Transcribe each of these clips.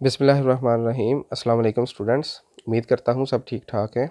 बिस्मिल्लाहिर्रहमानिर्रहीम। अस्सलाम वालेकुम स्टूडेंट्स। उम्मीद करता हूँ सब ठीक ठाक है।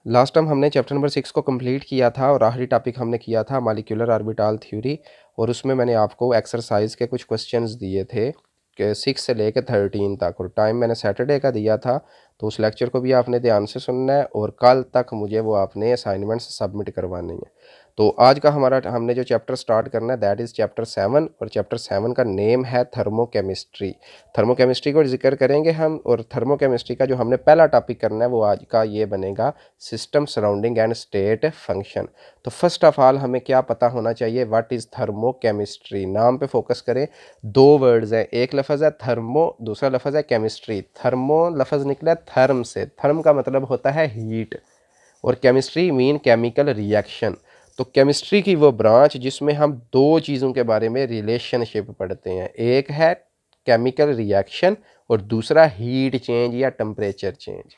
लास्ट टाइम हमने चैप्टर नंबर 6 को कंप्लीट किया था और आखिरी टॉपिक हमने किया था मॉलिक्यूलर ऑर्बिटल थ्योरी, और उसमें मैंने आपको एक्सरसाइज के कुछ क्वेश्चंस दिए थे कि 6 से लेकर 13 तक, और टाइम मैंने सैटरडे का दिया था। तो उस लेक्चर को भी आपने ध्यान से सुनना है और कल तक मुझे वो आपने असाइनमेंट्स सबमिट करवानी है। तो आज का हमारा हमने जो चैप्टर स्टार्ट करना है दैट इज़ चैप्टर 7, और चैप्टर 7 का नेम है थर्मोकेमिस्ट्री। थर्मोकेमिस्ट्री को जिक्र करेंगे हम, और थर्मोकेमिस्ट्री का जो हमने पहला टॉपिक करना है वो आज का ये बनेगा system surrounding and state function. तो फर्स्ट ऑफ ऑल हमें क्या पता होना चाहिए, व्हाट इज़ थर्मोकेमिस्ट्री। नाम पे फोकस करें। दो वर्ड्स हैं, एक लफ्ज़ है थर्मो, दूसरा लफ्ज़ है केमिस्ट्री। थर्मो लफ्ज़ निकला है थर्म से, थर्म का मतलब होता है हीट, और केमिस्ट्री मीन केमिकल रिएक्शन। तो केमिस्ट्री की वो ब्रांच जिसमें हम दो चीज़ों के बारे में रिलेशनशिप पढ़ते हैं, एक है केमिकल रिएक्शन और दूसरा हीट चेंज या टेम्परेचर चेंज।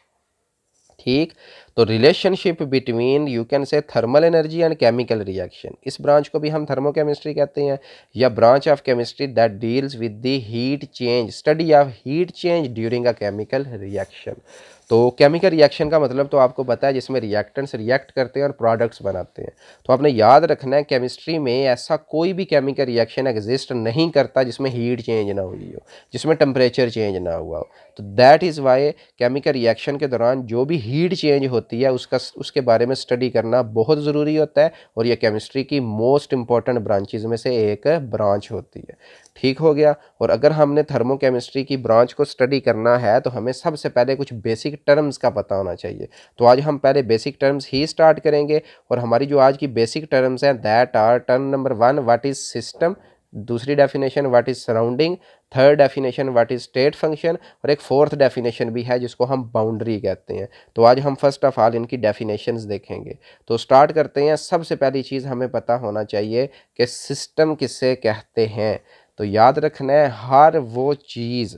ठीक, तो relationship between you can say thermal energy and chemical reaction, इस ब्रांच को भी हम थर्मोकेमिस्ट्री कहते हैं, या branch of chemistry that deals with the heat change, study of heat change during a chemical reaction. तो केमिकल रिएक्शन का मतलब तो आपको पता है, जिसमें रिएक्टेंट्स रिएक्ट करते हैं और प्रोडक्ट्स बनाते हैं। तो आपने याद रखना है केमिस्ट्री में ऐसा कोई भी केमिकल रिएक्शन एग्जिस्ट नहीं करता जिसमें हीट चेंज ना हुई हो, जिसमें टेम्परेचर चेंज ना हुआ हो। तो that is why chemical reaction के दौरान जो भी हीट चेंज होती है उसके बारे में स्टडी करना बहुत ज़रूरी होता है, और यह केमिस्ट्री की मोस्ट इंपॉर्टेंट ब्रांचेज में से एक ब्रांच होती है। ठीक हो गया। और अगर हमने थर्मोकेमिस्ट्री की ब्रांच को स्टडी करना है तो हमें सबसे पहले कुछ बेसिक टर्म्स का पता होना चाहिए। तो आज हम पहले बेसिक टर्म्स ही स्टार्ट करेंगे, और हमारी जो आज की बेसिक टर्म्स हैं that are term number 1 what is system, दूसरी definition what is surrounding, third definition what is state function, और एक फोर्थ डेफिनेशन भी है जिसको हम बाउंड्री कहते हैं। तो आज हम फर्स्ट ऑफ ऑल इनकी डेफिनेशंस देखेंगे। तो स्टार्ट करते हैं। सबसे पहली चीज़ हमें पता होना चाहिए कि सिस्टम किसे कहते हैं। तो याद रखना है हर वो चीज़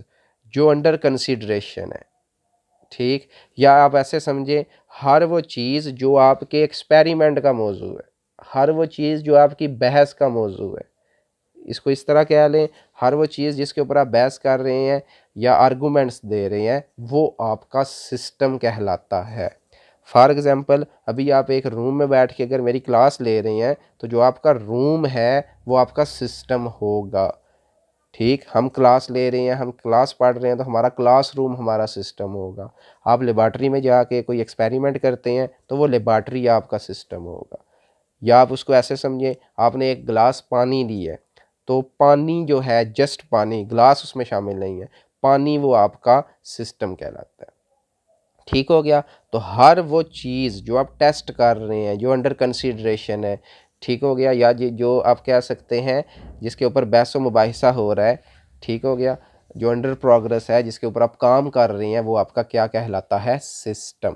जो अंडर कंसिडरेशन है, ठीक, या आप ऐसे समझें हर वो चीज़ जो आपके एक्सपेरिमेंट का मौजू है, हर वो चीज़ जो आपकी बहस का मौजू है, इसको इस तरह कह लें, हर वो चीज़ जिसके ऊपर आप बहस कर रहे हैं या आर्गूमेंट्स दे रहे हैं वो आपका सिस्टम कहलाता है। फॉर एग्ज़ाम्पल, अभी आप एक रूम में बैठ के अगर मेरी क्लास ले रहे हैं तो जो आपका रूम है वो आपका सिस्टम होगा। ठीक, हम क्लास ले रहे हैं, हम क्लास पढ़ रहे हैं तो हमारा क्लासरूम हमारा सिस्टम होगा। आप लेबॉर्ट्री में जाके कोई एक्सपेरिमेंट करते हैं तो वो लेबॉर्ट्री आपका सिस्टम होगा। या आप उसको ऐसे समझें, आपने एक गिलास पानी ली है, तो पानी जो है जस्ट पानी, ग्लास उसमें शामिल नहीं है, पानी वो आपका सिस्टम कहलाता है। ठीक हो गया। तो हर वो चीज़ जो आप टेस्ट कर रहे हैं, जो अंडर कंसीडरेशन है, ठीक हो गया, या जो आप कह सकते हैं जिसके ऊपर बहस व मुबाहिसा हो रहा है, ठीक हो गया, जो अंडर प्रोग्रेस है, जिसके ऊपर आप काम कर रहे हैं, वो आपका क्या कहलाता है, सिस्टम।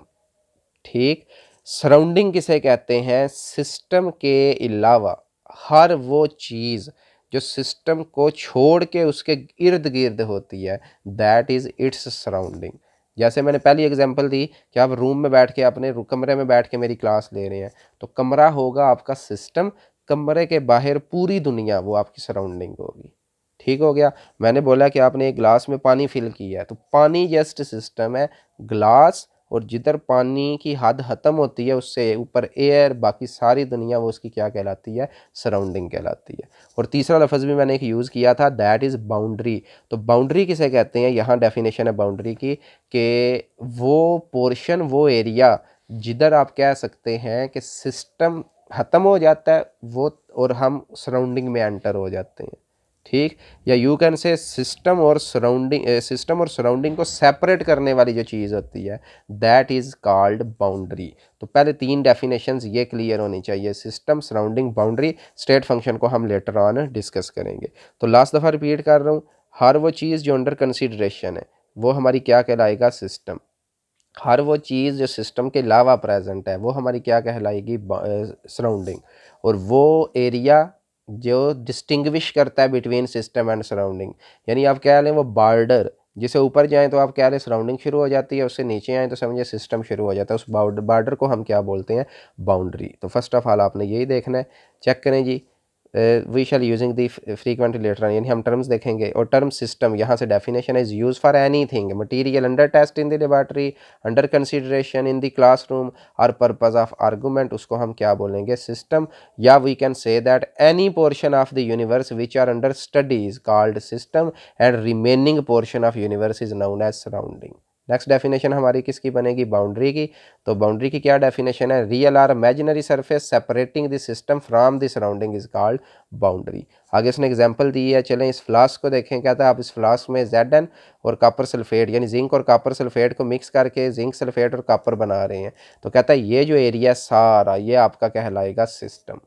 ठीक, सराउंडिंग किसे कहते हैं, सिस्टम के अलावा हर वो चीज़ जो सिस्टम को छोड़ के उसके इर्द गिर्द होती है, दैट इज़ इट्स सराउंडिंग। जैसे मैंने पहली एग्जांपल दी कि आप रूम में बैठ के अपने कमरे में बैठ के मेरी क्लास ले रहे हैं, तो कमरा होगा आपका सिस्टम, कमरे के बाहर पूरी दुनिया वो आपकी सराउंडिंग होगी। ठीक हो गया। मैंने बोला कि आपने एक ग्लास में पानी फिल किया है, तो पानी जस्ट सिस्टम है, ग्लास, और जिधर पानी की हद ख़त्म होती है उससे ऊपर एयर, बाकी सारी दुनिया वो उसकी क्या कहलाती है, सराउंडिंग कहलाती है। और तीसरा लफ्ज़ भी मैंने एक यूज़ किया था, दैट इज़ बाउंड्री। तो बाउंड्री किसे कहते हैं, यहाँ डेफिनेशन है बाउंड्री की कि वो पोर्शन, वो एरिया जिधर आप कह सकते हैं कि सिस्टम ख़त्म हो जाता है वो, और हम सराउंडिंग में एंटर हो जाते हैं। ठीक, या यू कैन से सिस्टम और सराउंडिंग को सेपरेट करने वाली जो चीज़ होती है दैट इज़ कॉल्ड बाउंड्री। तो पहले तीन डेफिनेशंस ये क्लियर होनी चाहिए, system, surrounding, boundary. State function को हम लेटर ऑन डिस्कस करेंगे। तो लास्ट दफ़ा रिपीट कर रहा हूँ, हर वो चीज़ जो अंडर कंसिडरेशन है वो हमारी क्या कहलाएगा, सिस्टम। हर वो चीज़ जो सिस्टम के अलावा प्रेजेंट है वो हमारी क्या कहलाएगी, सराउंडिंग। और वो एरिया जो डिस्टिंग्विश करता है बिटवीन सिस्टम एंड सराउंडिंग, यानी आप कह लें वो बॉर्डर, जिसे ऊपर जाएं तो आप कह लें सराउंडिंग शुरू हो जाती है, उससे नीचे आएँ तो समझिए सिस्टम शुरू हो जाता है। उस बॉर्डर को हम क्या बोलते हैं, बाउंड्री। तो फर्स्ट ऑफ ऑल आपने यही देखना है, चेक करें जी। We shall using the frequently later, यानी हम टर्म्स देखेंगे। और टर्म सिस्टम यहाँ से definition is use for anything material under test in the laboratory, under consideration in the classroom और पर्पज ऑफ आर्गूमेंट, उसको हम क्या बोलेंगे, सिस्टम। या we can say that any portion of the universe which are under study is called system and remaining portion of universe is known as surrounding. Next definition हमारी किसकी बनेगी, boundary की। तो बाउंड्री की क्या डेफिनेशन है, real और imaginary surface separating the system from the surrounding is called boundary. आगे इसने एग्जांपल दी है, चलें इस फ्लास्क को देखें। क्या था, आप इस फ्लास्क में Zn और कॉपर सल्फेट यानी जिंक और कॉपर सल्फेट को मिक्स करके जिंक सल्फेट और कॉपर बना रहे हैं। तो कहता है ये जो एरिया सारा ये आपका कहलाएगा सिस्टम।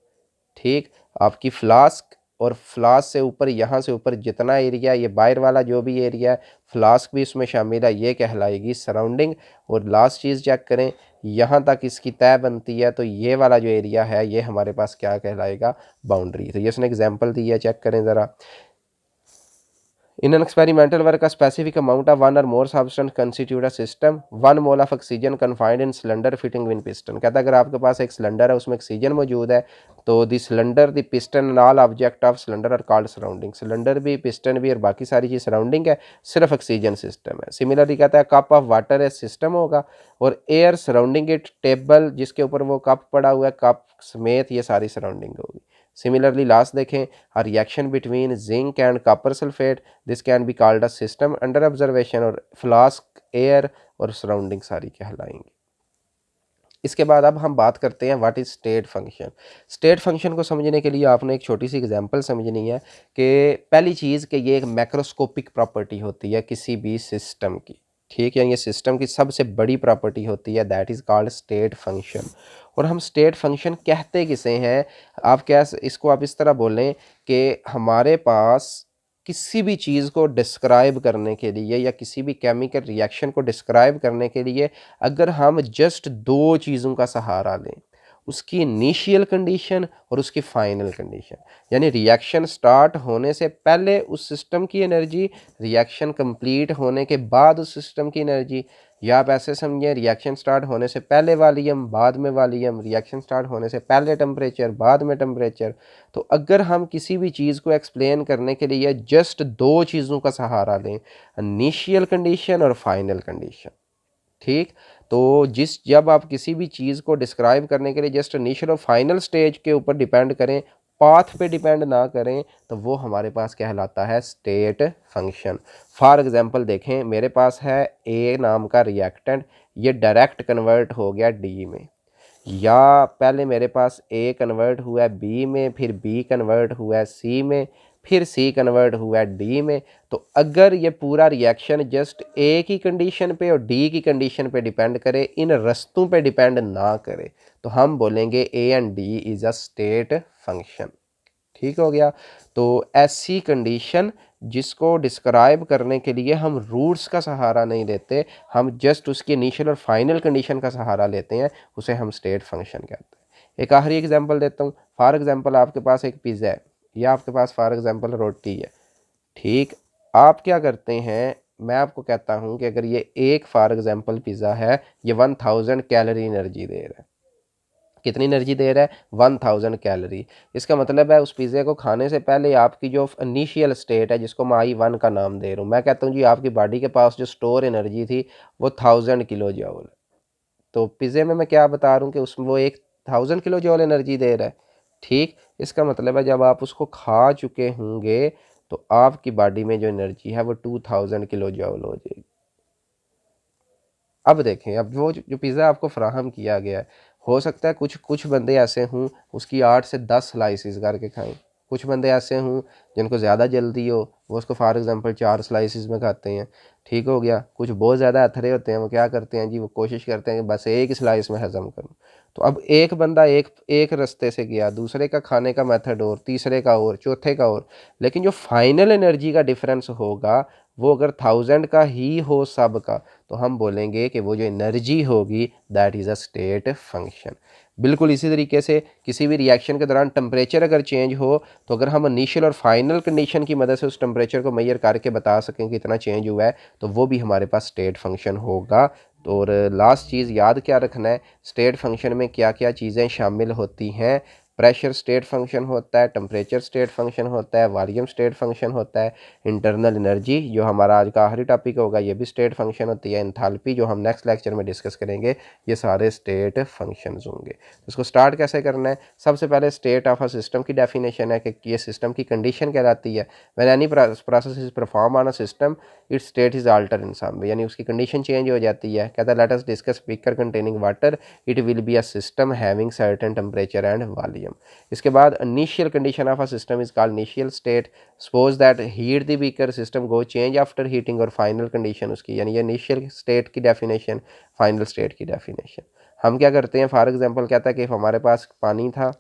ठीक, आपकी फ्लास्क और फ्लास्क से ऊपर, यहाँ से ऊपर जितना एरिया, ये बाहर वाला जो भी एरिया है, फ्लास्क भी इसमें शामिल है, ये कहलाएगी सराउंडिंग। और लास्ट चीज़ चेक करें, यहाँ तक इसकी तय बनती है, तो ये वाला जो एरिया है ये हमारे पास क्या कहलाएगा, बाउंड्री। तो ये इसने एग्जांपल दी है, चेक करें ज़रा। In an experimental work, a specific amount of one or more substance constitute a system. 1 mole of oxygen confined in cylinder fitting in piston. कहता है अगर आपके पास एक सिलेंडर है, उसमें ऑक्सीजन मौजूद है, तो the cylinder, the piston and all object of cylinder are called surrounding. Cylinder भी, पिस्टन भी और बाकी सारी चीज़ सराउंडिंग है, सिर्फ ऑक्सीजन सिस्टम है। सिमिलरली कहता है कप ऑफ वाटर है सिस्टम होगा, और एयर सराउंडिंग इट, टेबल जिसके ऊपर वो कप पड़ा हुआ है, कप समेत ये सारी सराउंडिंग होगी। सिमिलरली लास्ट देखें, a reaction between zinc and copper sulfate, this can be called a system under observation, और फ्लास्क, एयर और सराउंडिंग सारी कहलाएंगी। इसके बाद अब हम बात करते हैं what is state function. State function को समझने के लिए आपने एक छोटी सी एग्जांपल समझनी है कि पहली चीज़ कि ये एक मैक्रोस्कोपिक प्रॉपर्टी होती है किसी भी सिस्टम की। ठीक है, ये सिस्टम की सबसे बड़ी प्रॉपर्टी होती है, that is called state function. और हम स्टेट फंक्शन कहते किसे हैं, आप क्या इसको आप इस तरह बोलें कि हमारे पास किसी भी चीज़ को डिस्क्राइब करने के लिए या किसी भी केमिकल रिएक्शन को डिस्क्राइब करने के लिए अगर हम जस्ट दो चीज़ों का सहारा लें, उसकी इनिशियल कंडीशन और उसकी फाइनल कंडीशन, यानी रिएक्शन स्टार्ट होने से पहले उस सिस्टम की एनर्जी, रिएक्शन कंप्लीट होने के बाद उस सिस्टम की एनर्जी, या आप ऐसे समझें रिएक्शन स्टार्ट होने से पहले वॉल्यूम बाद में वॉल्यूम, रिएक्शन स्टार्ट होने से पहले टेम्परेचर बाद में टेम्परेचर। तो अगर हम किसी भी चीज़ को एक्सप्लेन करने के लिए जस्ट दो चीज़ों का सहारा लें, इनिशियल कंडीशन और फाइनल कंडीशन, ठीक, तो जब आप किसी भी चीज़ को डिस्क्राइब करने के लिए जस्ट इनिशियल और फाइनल स्टेज के ऊपर डिपेंड करें, पाथ पे डिपेंड ना करें, तो वो हमारे पास कहलाता है स्टेट फंक्शन। फॉर एग्जांपल देखें, मेरे पास है ए नाम का रिएक्टेंट, ये डायरेक्ट कन्वर्ट हो गया डी में, या पहले मेरे पास ए कन्वर्ट हुआ है बी में, फिर बी कन्वर्ट हुआ है सी में, फिर सी कन्वर्ट हुआ है डी में। तो अगर ये पूरा रिएक्शन जस्ट ए की कंडीशन पे और डी की कंडीशन पे डिपेंड करे, इन रस्तों पे डिपेंड ना करे, तो हम बोलेंगे A and D is a state function. ठीक हो गया। तो ऐसी कंडीशन जिसको डिस्क्राइब करने के लिए हम रूट्स का सहारा नहीं लेते, हम जस्ट उसकी इनिशियल और फाइनल कंडीशन का सहारा लेते हैं, उसे हम स्टेट फंक्शन कहते हैं। एक आखिरी एग्जांपल देता हूँ। फॉर एग्जांपल आपके पास एक पिज़्ज़ा है या आपके पास फॉर एग्जांपल रोटी है। ठीक, आप क्या करते हैं, मैं आपको कहता हूँ कि अगर ये एक फॉर एग्जांपल पिज़्ज़ा है, ये 1000 कैलोरी एनर्जी दे रहा है। कितनी एनर्जी दे रहा है, 1000 कैलोरी। इसका मतलब है उस पिज़्ज़े को खाने से पहले आपकी जो इनिशियल स्टेट है, जिसको मैं I1 का नाम दे रहा हूँ, मैं कहता हूँ जी आपकी बॉडी के पास जो स्टोर एनर्जी थी वो 1000 किलो जूल। तो पिज़्ज़े में मैं क्या बता रहा हूँ कि उसमें वो 1000 किलो जूल एनर्जी दे रहा है। ठीक, इसका मतलब है जब आप उसको खा चुके होंगे तो आपकी बॉडी में जो एनर्जी है वो 2000 किलो जूल हो जाएगी। अब देखें, अब वो जो पिज़्ज़ा आपको फ्राहम किया गया है, हो सकता है कुछ बंदे ऐसे हों उसकी 8 से 10 स्लाइसिस करके खाएं, कुछ बंदे ऐसे हों जिनको ज़्यादा जल्दी हो, वो उसको फॉर एग्जांपल 4 स्लाइसिस में खाते हैं। ठीक हो गया। कुछ बहुत ज़्यादा अथरे होते हैं, वो क्या करते हैं जी, वो कोशिश करते हैं कि बस एक स्लाइस में हज़म करूँ। तो अब एक बंदा एक रास्ते से गया, दूसरे का खाने का मेथड और, तीसरे का और, चौथे का और, लेकिन जो फाइनल एनर्जी का डिफरेंस होगा वो अगर 1000 का ही हो सब का, तो हम बोलेंगे कि वो जो एनर्जी होगी that is a state function. बिल्कुल इसी तरीके से किसी भी रिएक्शन के दौरान टेम्परेचर अगर चेंज हो, तो अगर हम इनिशियल और फाइनल कंडीशन की मदद से उस टेम्परेचर को मेजर करके बता सकें कि इतना चेंज हुआ है, तो वो भी हमारे पास स्टेट फंक्शन होगा। तो और लास्ट चीज़ याद क्या रखना है, स्टेट फंक्शन में क्या क्या चीज़ें शामिल होती हैं, प्रेशर स्टेट फंक्शन होता है, टेम्परेचर स्टेट फंक्शन होता है, वॉल्यूम स्टेट फंक्शन होता है, इंटरनल एनर्जी जो हमारा आज का आखिरी टॉपिक होगा ये भी स्टेट फंक्शन होती है, एंथैल्पी जो हम नेक्स्ट लेक्चर में डिस्कस करेंगे, ये सारे स्टेट फंक्शंस होंगे। तो इसको स्टार्ट कैसे करना है? सबसे पहले स्टेट ऑफ अ सिस्टम की डेफिनेशन है कि ये सिस्टम की कंडीशन कहलाती है। When any process is perform on a system its state is alter in some way, यानी उसकी कंडीशन चेंज हो जाती है। कहता है let us discuss beaker containing water, it will be a system having certain temperature and volume. इसके बाद initial condition of a system is called initial state. Suppose that heat the beaker, system go change after heating. और final condition उसकी, यानी ये initial state की definition, final state की definition. हम क्या करते हैं, फॉर एग्जांपल कहता है कि हमारे पास पानी था,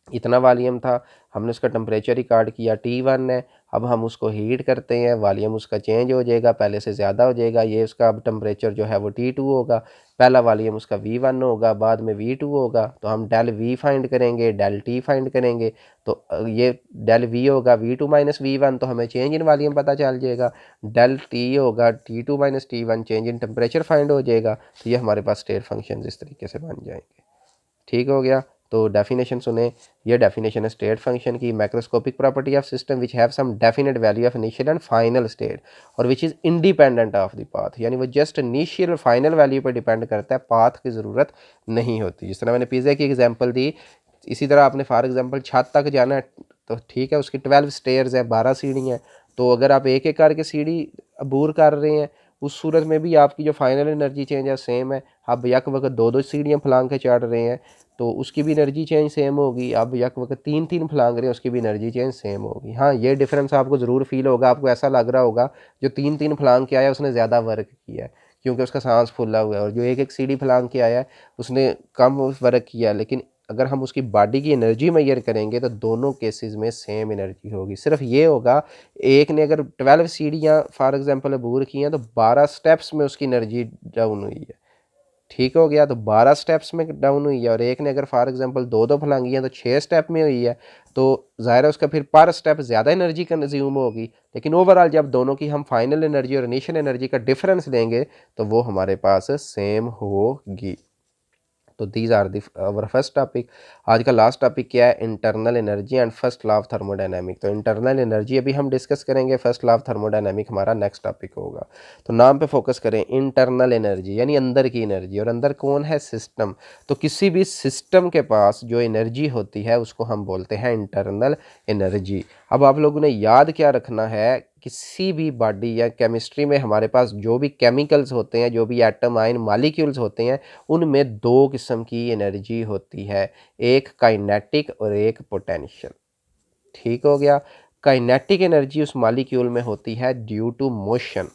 इतना वॉल्यूम था, हमने उसका टेम्परेचर रिकॉर्ड किया T1 है। अब हम उसको हीट करते हैं, वॉल्यूम उसका चेंज हो जाएगा, पहले से ज़्यादा हो जाएगा। ये उसका अब टेम्परेचर जो है वो T2 होगा, पहला वॉल्यूम उसका V1 होगा, बाद में V2 होगा। तो हम डेल V फाइंड करेंगे, डेल T फाइंड करेंगे। तो ये डेल V होगा V2 माइनस V1, तो हमें चेंज इन वॉल्यूम पता चल जाएगा। डेल T होगा T2 minus T1, change in temperature find हो जाएगा। तो ये हमारे पास स्टेट फंक्शन इस तरीके से बन जाएंगे। ठीक हो गया। तो डेफिनेशन सुने, ये डेफिनेशन है स्टेट फंक्शन की। Macroscopic property of system which have some definite value of initial and final state, और which is independent of the path, यानी वो जस्ट इनिशियल और फाइनल वैल्यू पर डिपेंड करता है, पाथ की ज़रूरत नहीं होती। जिस तरह मैंने पिज़्ज़ा की एग्जांपल दी, इसी तरह आपने फॉर एग्जांपल छत तक जाना है, तो ठीक है, उसकी 12 स्टेयर्स है, 12 सीढ़ियाँ हैं। तो अगर आप एक एक करके सीढ़ी अबूर कर रहे हैं, उस सूरत में भी आपकी जो फाइनल एनर्जी चेंज है सेम है। आप यक वक्त दो दो सीढ़ियाँ फलांग के चढ़ रहे हैं, तो उसकी भी एनर्जी चेंज सेम होगी। अब यक वक्त तीन तीन फलांग रहे हैं, उसकी भी एनर्जी चेंज सेम होगी। हाँ, ये डिफरेंस आपको ज़रूर फील होगा, आपको ऐसा लग रहा होगा जो तीन तीन फलांग के आया उसने ज़्यादा वर्क किया है, क्योंकि उसका सांस फूला हुआ है, और जो एक एक सीढ़ी फलांग के आया है उसने कम वर्क किया है। लेकिन अगर हम उसकी बॉडी की एनर्जी मेजर करेंगे तो दोनों केसेस में सेम एनर्जी होगी। सिर्फ ये होगा, एक ने अगर 12 सीढ़ियाँ फॉर एग्जांपल अबूर की हैं, तो 12 स्टेप्स में उसकी एनर्जी डाउन हुई है। ठीक हो गया, तो 12 स्टेप्स में डाउन हुई है। और एक ने अगर फॉर एग्जांपल दो दो फलांगी हैं तो 6 स्टेप में हुई है। तो ज़ाहिर है उसका फिर पर स्टेप ज़्यादा एनर्जी कंज्यूम होगी। लेकिन ओवरऑल जब दोनों की हम फाइनल एनर्जी और इनिशियल एनर्जी का डिफरेंस लेंगे तो वो हमारे पास सेम होगी। तो these are the our first topic. आज का लास्ट टॉपिक क्या है? Internal energy and first law of thermodynamic. तो इंटरनल एनर्जी अभी हम डिस्कस करेंगे, फर्स्ट लॉ ऑफ थर्मोडायनामिक हमारा नेक्स्ट टॉपिक होगा। तो नाम पे फोकस करें, इंटरनल एनर्जी यानी अंदर की एनर्जी। और अंदर कौन है? सिस्टम। तो किसी भी सिस्टम के पास जो एनर्जी होती है उसको हम बोलते हैं इंटरनल एनर्जी। अब आप लोगों ने याद क्या रखना है, किसी भी बॉडी या केमिस्ट्री में हमारे पास जो भी केमिकल्स होते हैं, जो भी एटम आयन मॉलिक्यूल्स होते हैं, उनमें दो किस्म की एनर्जी होती है, एक काइनेटिक और एक पोटेंशियल। ठीक हो गया। काइनेटिक एनर्जी उस मॉलिक्यूल में होती है ड्यू टू मोशन,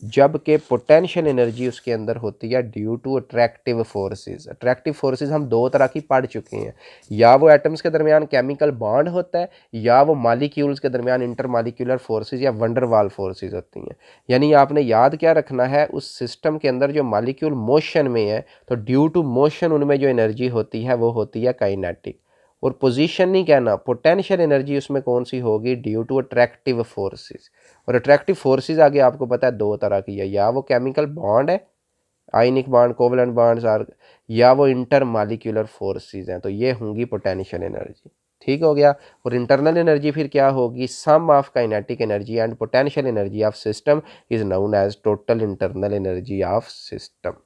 जबकि पोटेंशियल एनर्जी उसके अंदर होती है due to attractive forces. Attractive forces हम दो तरह की पढ़ चुके हैं, या वो एटम्स के दरमियान केमिकल बॉन्ड होता है, या वो मॉलिक्यूल्स के दरमियान इंटरमॉलिक्यूलर फोर्सेस या वंडरवाल फोर्सेस होती हैं। यानी आपने याद क्या रखना है, उस सिस्टम के अंदर जो मॉलिक्यूल मोशन में है, तो ड्यू टू मोशन उनमें जो एनर्जी होती है वो होती है काइनेटिक। और पोजीशन नहीं कहना, पोटेंशियल एनर्जी उसमें कौन सी होगी? Due to attractive forces. और अट्रैक्टिव फोर्सेस आगे आपको पता है दो तरह की है, या वो केमिकल बॉन्ड है, ionic bond, covalent bonds, or, या वो इंटर मॉलिक्यूलर फोर्सेस हैं। तो ये होंगी पोटेंशियल एनर्जी। ठीक हो गया। और इंटरनल एनर्जी फिर क्या होगी? Sum of kinetic energy and potential energy of system is known as total internal energy of system.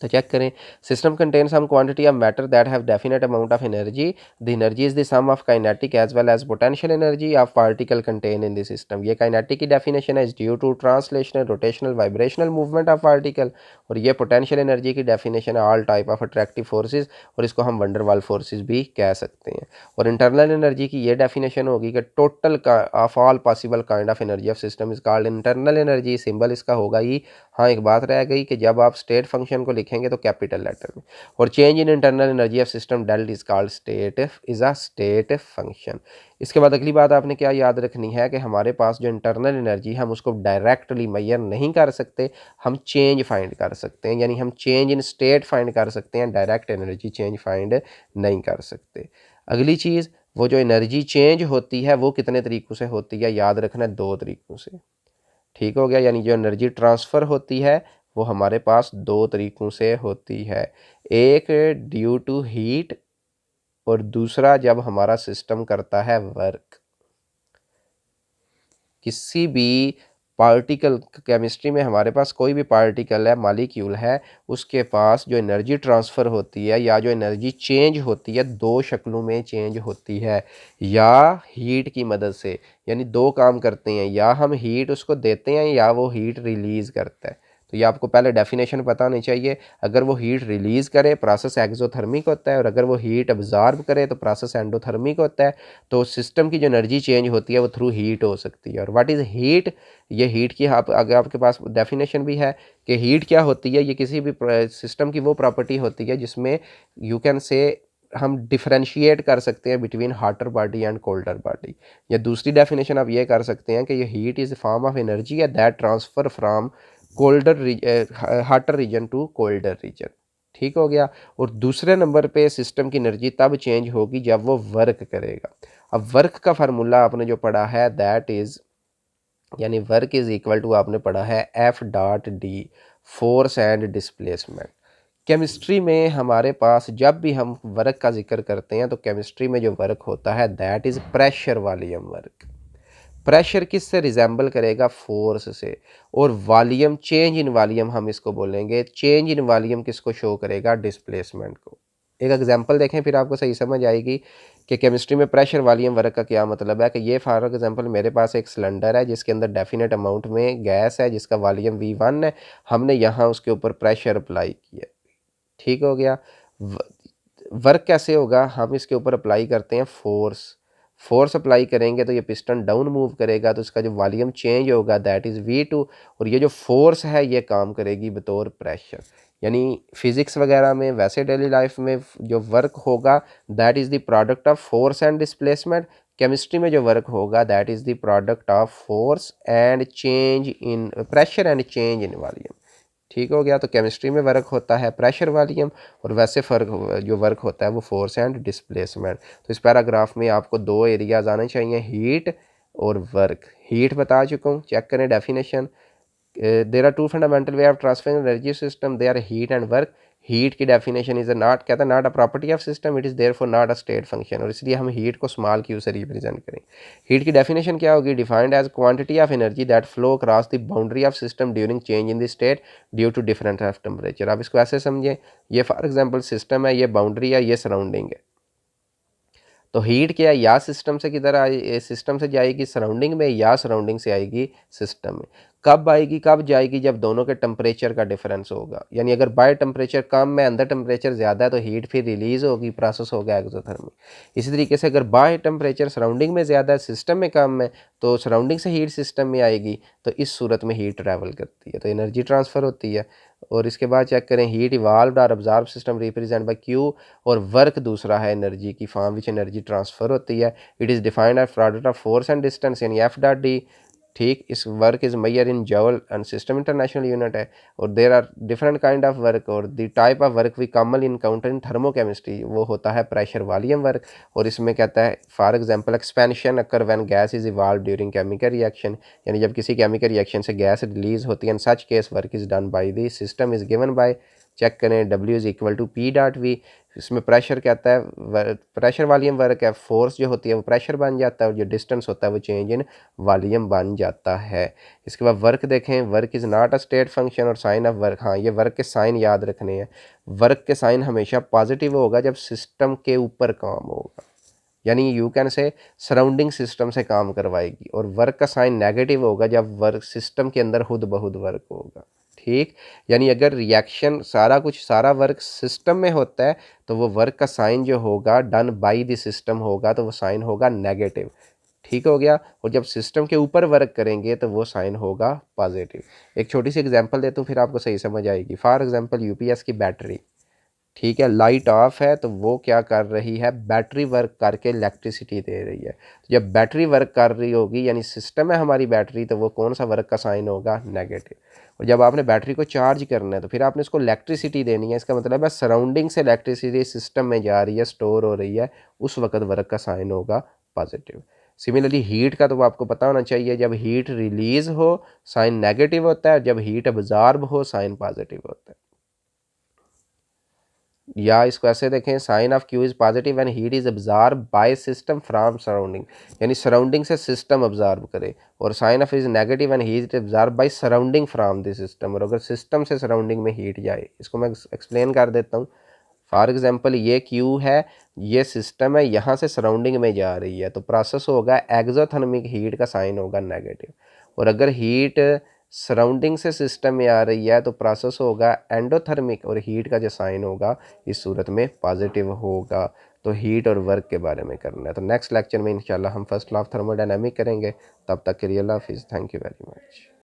तो चेक करें, system contain some quantity of matter that have definite amount of energy. The energy is the sum of kinetic as well as potential energy of particle contain in the system. ये kinetic की definition है, is due to translational, rotational, vibrational movement of particle. और ये potential energy की definition है, all type of attractive forces, और इसको हम वंडरवाल फोर्सेज भी कह सकते हैं। और इंटरनल एनर्जी की ये डेफिनेशन होगी कि total of all possible kind of energy of system is called internal energy. Symbol इसका होगा ही। हाँ, एक बात रह गई कि जब आप स्टेट फंक्शन को लिखेंगे तो कैपिटल लेटर में। और change in internal energy of system डेल is called state, is a state function. इसके बाद अगली बात आपने क्या याद रखनी है कि हमारे पास जो इंटरनल एनर्जी हम उसको डायरेक्टली मेजर नहीं कर सकते, हम चेंज फाइंड कर सकते हैं, यानी हम चेंज इन स्टेट फाइंड कर सकते हैं, डायरेक्ट एनर्जी चेंज फाइंड नहीं कर सकते। अगली चीज़, वो जो एनर्जी चेंज होती है वो कितने तरीक़ों से होती है? याद रखना है, दो तरीक़ों से। ठीक हो गया। यानी जो एनर्जी ट्रांसफ़र होती है वो हमारे पास दो तरीक़ों से होती है, एक ड्यू टू हीट और दूसरा जब हमारा सिस्टम करता है वर्क। किसी भी पार्टिकल, केमिस्ट्री में हमारे पास कोई भी पार्टिकल है, मॉलिक्यूल है, उसके पास जो एनर्जी ट्रांसफ़र होती है या जो एनर्जी चेंज होती है, दो शक्लों में चेंज होती है। या हीट की मदद से, यानी दो काम करते हैं, या हम हीट उसको देते हैं या वो हीट रिलीज़ करता है। तो ये आपको पहले डेफिनेशन पता होनी चाहिए। अगर वो हीट रिलीज़ करे प्रोसेस एक्सोथर्मिक होता है, और अगर वो हीट अब्जॉर्ब करे तो प्रोसेस एंडोथर्मिक होता है। तो सिस्टम की जो एनर्जी चेंज होती है वो थ्रू हीट हो सकती है। और व्हाट इज़ हीट? ये हीट की अगर आपके पास डेफिनेशन भी है कि हीट क्या होती है। ये किसी भी सिस्टम की वो प्रॉपर्टी होती है जिसमें यू कैन से हम डिफरेंशिएट कर सकते हैं between hotter body and colder body. या दूसरी डेफिनेशन आप ये कर सकते हैं कि ये heat is form of energy है that transfer from colder hotter region to colder region. ठीक हो गया। और दूसरे नंबर पे सिस्टम की एनर्जी तब चेंज होगी जब वो वर्क करेगा। अब वर्क का फार्मूला आपने जो पढ़ा है दैट इज़, यानी वर्क इज़ इक्वल टू आपने पढ़ा है F dot D, force and displacement. Chemistry में हमारे पास जब भी हम वर्क का जिक्र करते हैं तो केमिस्ट्री में जो वर्क होता है that is pressure volume work. Pressure किससे रिजेंबल करेगा? फोर्स से। और वॉल्यूम, चेंज इन वॉल्यूम हम इसको बोलेंगे। चेंज इन वॉल्यूम किसको शो करेगा? डिस्प्लेसमेंट को। एक एग्जांपल देखें फिर आपको सही समझ आएगी कि केमिस्ट्री में प्रेशर वॉल्यूम वर्क का क्या मतलब है। कि ये फॉर एग्जांपल मेरे पास एक सिलेंडर है जिसके अंदर डेफिनेट अमाउंट में गैस है जिसका वॉल्यूम V1 है। हमने यहाँ उसके ऊपर प्रेशर अप्लाई किया। ठीक हो गया। वर्क कैसे होगा? हम इसके ऊपर अप्लाई करते हैं फोर्स। फोर्स अप्लाई करेंगे तो ये पिस्टन डाउन मूव करेगा, तो इसका जो वॉल्यूम चेंज होगा दैट इज़ V2। और ये जो फोर्स है ये काम करेगी बतौर प्रेशर। यानी फिज़िक्स वगैरह में, वैसे डेली लाइफ में जो वर्क होगा that is the product of force and displacement. Chemistry में जो वर्क होगा that is the product of force and change in pressure and change in volume. ठीक हो गया। तो केमिस्ट्री में वर्क होता है प्रेशर वॉल्यूम, और वैसे जो वर्क होता है वो फोर्स एंड डिस्प्लेसमेंट। तो इस पैराग्राफ में आपको दो एरियाज आने चाहिए, हीट और वर्क। हीट बता चुका हूँ, चेक करें definition. There are two fundamental way of transferring energy system, they are heat and work. Heat की डेफिनेशन इज नॉट, कहता है not a property of system, it is therefore not a state function. और इसलिए हम heat को small Q से represent करें। Heat की डेफिनेशन क्या होगी? Defined as quantity of energy that flow across the boundary of system during change in the state due to difference of temperature. आप इसको ऐसे समझें, ये फॉर एग्जाम्पल सिस्टम है, ये बाउंड्री है, ये सराउंडिंग है। तो हीट क्या है? या सिस्टम से किधर आए, सिस्टम से जाएगी सराउंडिंग में, या सराउंडिंग से आएगी सिस्टम में। कब आएगी, कब जाएगी? जब दोनों के टेम्परेचर का डिफरेंस होगा। यानी अगर बाहर टेम्परेचर कम है, अंदर टेम्परेचर ज़्यादा है, तो हीट फिर रिलीज़ होगी, प्रोसेस होगा एक्सोथर्मिक। इसी तरीके से अगर बाहर टेम्परेचर सराउंडिंग में ज़्यादा है, सिस्टम में कम है, तो सराउंडिंग से हीट सिस्टम में आएगी। तो इस सूरत में हीट ट्रैवल करती है, तो एनर्जी ट्रांसफ़र होती है। और इसके बाद चेक करें, हीट इवाल्व्ड और absorb system represent by Q. और वर्क दूसरा है एनर्जी की फॉर्म विच एनर्जी ट्रांसफ़र होती है। It is defined as product of force and distance यानी एफ डॉट डी। ठीक, इस work is measure in joule and system international unit है। और there are different kind of work, और the type of work we commonly encounter in thermochemistry, वो होता है pressure volume work. और इसमें कहता है for example expansion occur when gas is evolve during chemical reaction, यानी जब किसी केमिकल रिएक्शन से गैस रिलीज होती है। In such case work is done by the system is given by, check करें, W is equal to P dot V. इसमें pressure कहता है, प्रेशर वॉल्यूम वर्क है, फोर्स जो होती है वो प्रेशर बन जाता है, और जो डिस्टेंस होता है वो चेंज इन वॉल्यूम बन जाता है। इसके बाद वर्क देखें, work is not a state function और साइन ऑफ वर्क। हाँ, ये वर्क के साइन याद रखने हैं। वर्क के साइन हमेशा पॉजिटिव होगा जब सिस्टम के ऊपर काम होगा, यानी you can say surrounding system से काम करवाएगी। और वर्क का साइन नेगेटिव होगा जब वर्क सिस्टम के अंदर खुद बहुद वर्क होगा। ठीक, यानी अगर रिएक्शन सारा कुछ सारा वर्क सिस्टम में होता है तो वो वर्क का साइन जो होगा डन बाय द सिस्टम होगा, तो वो साइन होगा नेगेटिव। ठीक हो गया। और जब सिस्टम के ऊपर वर्क करेंगे तो वो साइन होगा पॉजिटिव। एक छोटी सी एग्जांपल देता हूँ फिर आपको सही समझ आएगी। फॉर एग्जांपल यूपीएस की बैटरी, ठीक है, लाइट ऑफ है तो वो क्या कर रही है? बैटरी वर्क करके इलेक्ट्रिसिटी दे रही है। तो जब बैटरी वर्क कर रही होगी, यानी सिस्टम है हमारी बैटरी, तो वो कौन सा वर्क का साइन होगा? नेगेटिव। और जब आपने बैटरी को चार्ज करना है तो फिर आपने इसको इलेक्ट्रिसिटी देनी है। इसका मतलब है सराउंडिंग से इलेक्ट्रिसिटी सिस्टम में जा रही है, स्टोर हो रही है, उस वक्त वर्क का साइन होगा पॉजिटिव। सिमिलरली हीट का तो आपको पता होना चाहिए, जब हीट रिलीज हो साइन नेगेटिव होता है, जब हीट अब्जॉर्ब हो साइन पॉजिटिव होता है। या इसको ऐसे देखें, sign of Q is positive and heat is absorb by system from surrounding, यानी सराउंडिंग से सिस्टम ऑब्जॉर्ब करे, और sign of is negative and heat absorb by surrounding from the system, और अगर सिस्टम से सराउंडिंग में हीट जाए, इसको मैं एक्सप्लेन कर देता हूँ। फॉर एग्जांपल ये क्यू है, ये सिस्टम है, यहाँ से सराउंडिंग में जा रही है, तो प्रोसेस होगा एक्सोथर्मिक, हीट का साइन होगा नेगेटिव, और अगर हीट सराउंडिंग से सिस्टम में आ रही है तो प्रोसेस होगा एंडोथर्मिक, और हीट का जो साइन होगा इस सूरत में पॉजिटिव होगा। तो हीट और वर्क के बारे में करना है। तो नेक्स्ट लेक्चर में इंशाल्लाह हम फर्स्ट लॉ ऑफ थर्मोडायनामिक करेंगे। तब तक के लिए अल्लाह हाफिज़, थैंक यू वेरी मच।